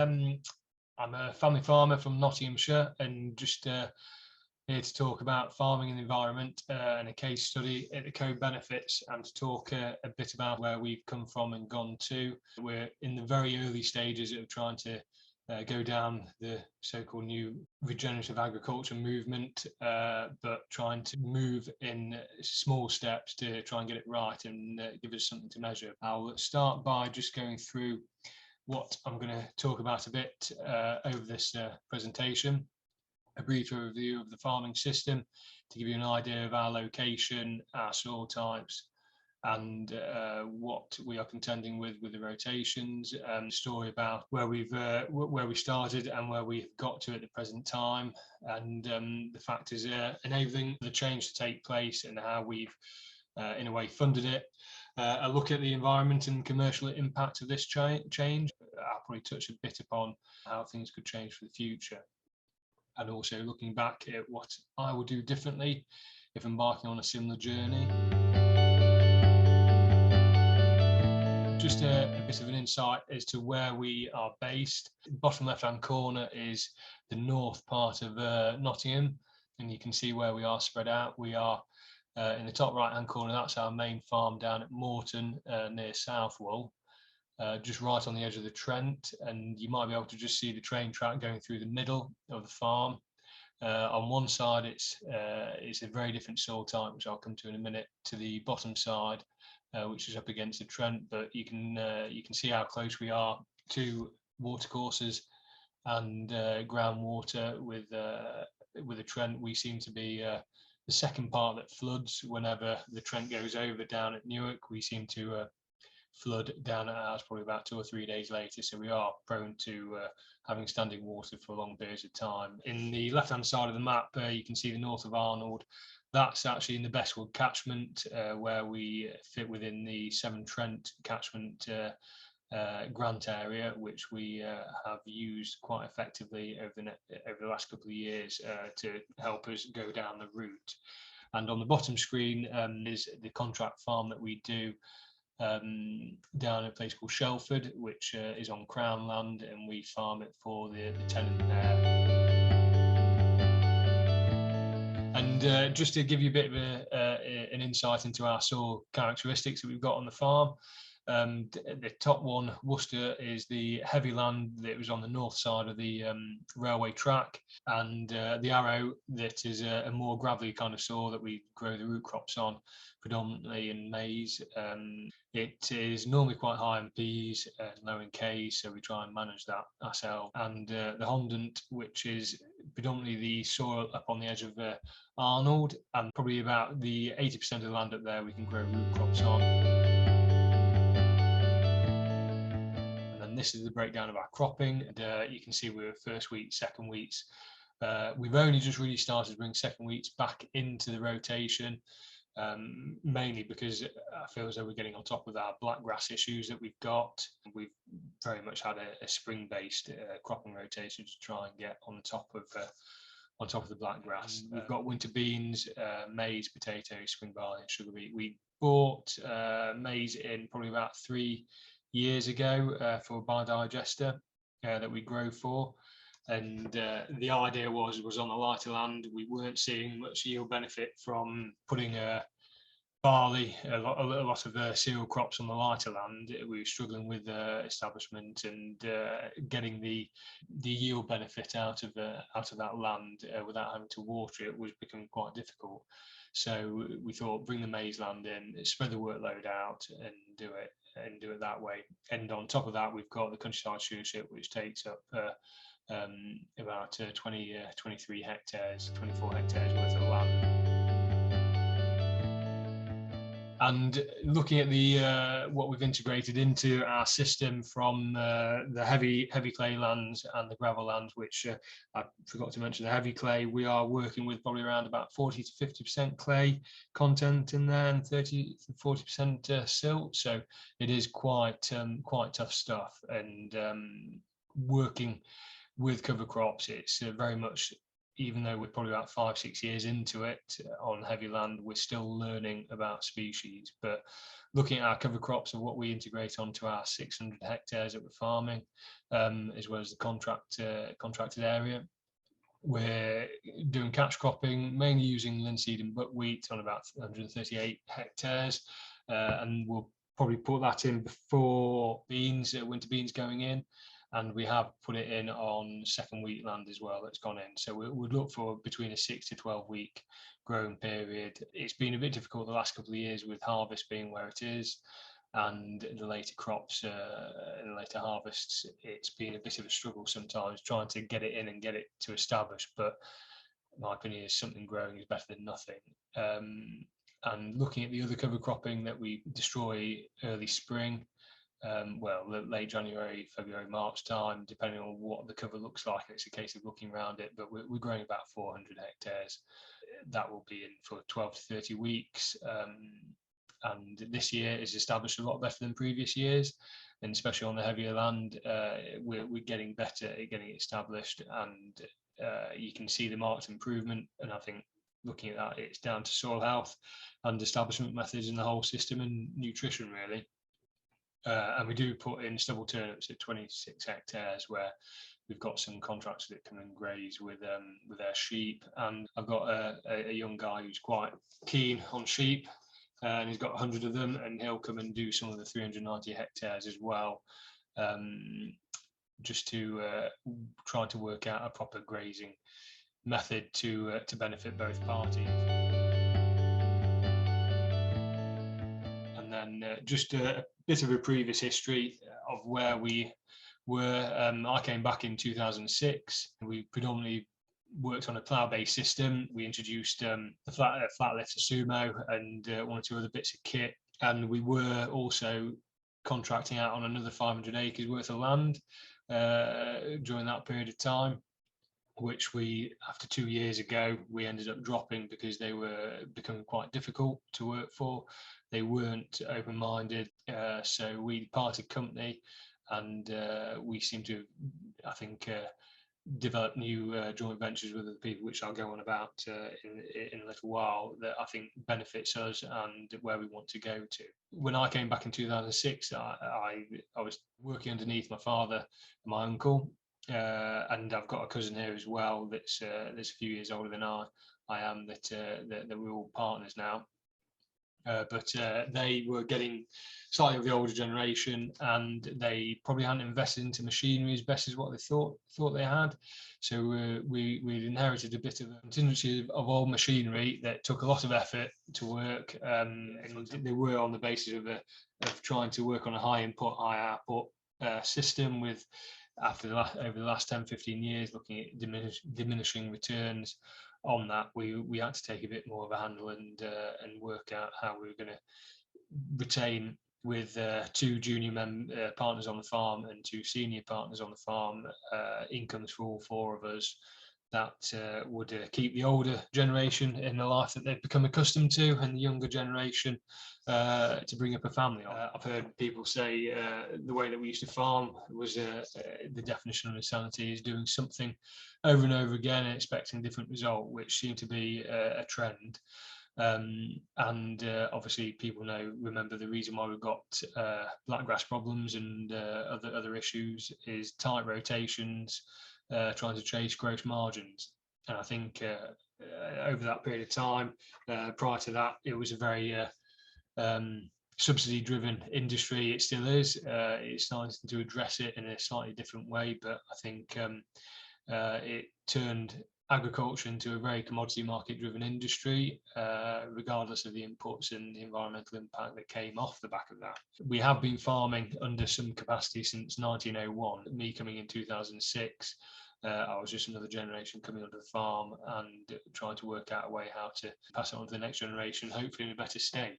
I'm a family farmer from Nottinghamshire, and just here to talk about farming and the environment, and a case study at the co-benefits, and to talk a bit about where we've come from and gone to. We're in the very early stages of trying to go down the so-called new regenerative agriculture movement, but trying to move in small steps to try and get it right and give us something to measure. I'll start by just going through what I'm going to talk about a bit over this presentation. A brief overview of the farming system to give you an idea of our location, our soil types, and what we are contending with the rotations, and a story about where we started and where we've got to at the present time, and the factors enabling the change to take place and how we've in a way funded it. A look at the environment and commercial impact of this change. I'll probably touch a bit upon how things could change for the future, and also looking back at what I would do differently if embarking on a similar journey. Just a bit of an insight as to where we are based. Bottom left-hand corner is the north part of Nottingham, and you can see where we are spread out. We are in the top right-hand corner, that's our main farm down at Moreton near Southwell, just right on the edge of the Trent, and you might be able to just see the train track going through the middle of the farm. On one side, it's a very different soil type, which I'll come to in a minute, to the bottom side, which is up against the Trent, but you can see how close we are to watercourses and groundwater with the Trent. We seem to be the second part that floods whenever the Trent goes over down at Newark. We seem to flood down at ours probably about 2 or 3 days later, so we are prone to having standing water for long periods of time. In the left hand side of the map, you can see the north of Arnold. That's actually in the Bestwood catchment, where we fit within the Severn Trent catchment grant area, which we have used quite effectively over the last couple of years to help us go down the route. And on the bottom screen is the contract farm that we do down at a place called Shelford, which is on Crown land, and we farm it for the tenant there. And just to give you a bit of an insight into our soil characteristics that we've got on the farm, the top one, Worcester, is the heavy land that was on the north side of the railway track, and the Arrow, that is a more gravelly kind of soil that we grow the root crops on, predominantly in maize. It is normally quite high in P's and low in K's, so we try and manage that ourselves. And the Hammond, which is predominantly the soil up on the edge of Arnold, and probably about the 80% of the land up there we can grow root crops on. This is the breakdown of our cropping, and you can see we're first wheat, second wheats. We've only just really started to bring second wheats back into the rotation, mainly because I feel as though we're getting on top of our blackgrass issues that we've got. We've very much had a spring-based cropping rotation to try and get on top of the blackgrass. We've got winter beans, maize, potatoes, spring barley, and sugar beet. We bought maize in probably about 3 years ago for a biodigester that we grow for, and the idea was on the lighter land. We weren't seeing much yield benefit from putting barley, a lot of cereal crops on the lighter land. We were struggling with establishment and getting the yield benefit out of that land without having to water it was becoming quite difficult. So we thought, bring the maize land in, spread the workload out, and do it that way. And on top of that, we've got the countryside stewardship, which takes up about 23 hectares, 24 hectares worth of land. And looking at the what we've integrated into our system from the heavy clay lands and the gravel lands, which I forgot to mention, the heavy clay, we are working with probably around about 40 to 50% clay content in there, and 30 to 40% silt. So it is quite tough stuff. And working with cover crops, it's very much even though we're probably about 5-6 years into it on heavy land, we're still learning about species. But looking at our cover crops of what we integrate onto our 600 hectares that we're farming, as well as the contracted area, we're doing catch cropping, mainly using linseed and buckwheat on about 138 hectares, and we'll probably put that in before beans, winter beans going in, and we have put it in on second wheat land as well that's gone in. So we'd look for between a 6 to 12 week growing period. It's been a bit difficult the last couple of years with harvest being where it is, and the later crops and the later harvests, it's been a bit of a struggle sometimes trying to get it in and get it to establish. But my opinion is something growing is better than nothing. And looking at the other cover cropping that we destroy early spring, late January, February, March time, depending on what the cover looks like. It's a case of looking around it, but we're growing about 400 hectares. That will be in for 12 to 30 weeks. And this year is established a lot better than previous years, and especially on the heavier land, we're getting better at getting it established, and you can see the marked improvement. And I think looking at that, it's down to soil health and establishment methods in the whole system and nutrition, really. And we do put in stubble turnips at 26 hectares, where we've got some contractors that come and graze with their sheep. And I've got a young guy who's quite keen on sheep, and he's got 100 of them, and he'll come and do some of the 390 hectares as well, just to try to work out a proper grazing method to benefit both parties. And then just a bit of a previous history of where we were. I came back in 2006. We predominantly worked on a plough-based system. We introduced the flat lift Sumo and one or two other bits of kit, and we were also contracting out on another 500 acres worth of land during that period of time, which we, after 2 years ago, we ended up dropping because they were becoming quite difficult to work for. They weren't open-minded, so we parted company, and we seem to, I think, develop new joint ventures with other people, which I'll go on about in a little while, that I think benefits us and where we want to go to. When I came back in 2006, I was working underneath my father and my uncle, and I've got a cousin here as well that's a few years older than I am, that we're all partners now. But they were getting slightly of the older generation, and they probably hadn't invested into machinery as best as what they thought they had. So we'd inherited a bit of a contingency of old machinery that took a lot of effort to work, and they were on the basis of trying to work on a high input, high output system. With over the last 10-15 years, looking at diminishing returns on that, we had to take a bit more of a handle and work out how we were going to retain, with 2 junior partners on the farm and 2 senior partners on the farm, incomes for all 4 of us that would keep the older generation in the life that they've become accustomed to, and the younger generation to bring up a family. I've heard people say the way that we used to farm was the definition of insanity is doing something over and over again and expecting a different result, which seemed to be a trend. And obviously people remember the reason why we've got blackgrass problems and other issues is tight rotations, trying to chase gross margins. And I think over that period of time, prior to that, it was a very subsidy driven industry. It still is. It's starting to address it in a slightly different way, but I think it turned agriculture into a very commodity market driven industry, regardless of the inputs and the environmental impact that came off the back of that. We have been farming under some capacity since 1901. Me coming in 2006, I was just another generation coming onto the farm and trying to work out a way how to pass it on to the next generation, hopefully in a better state.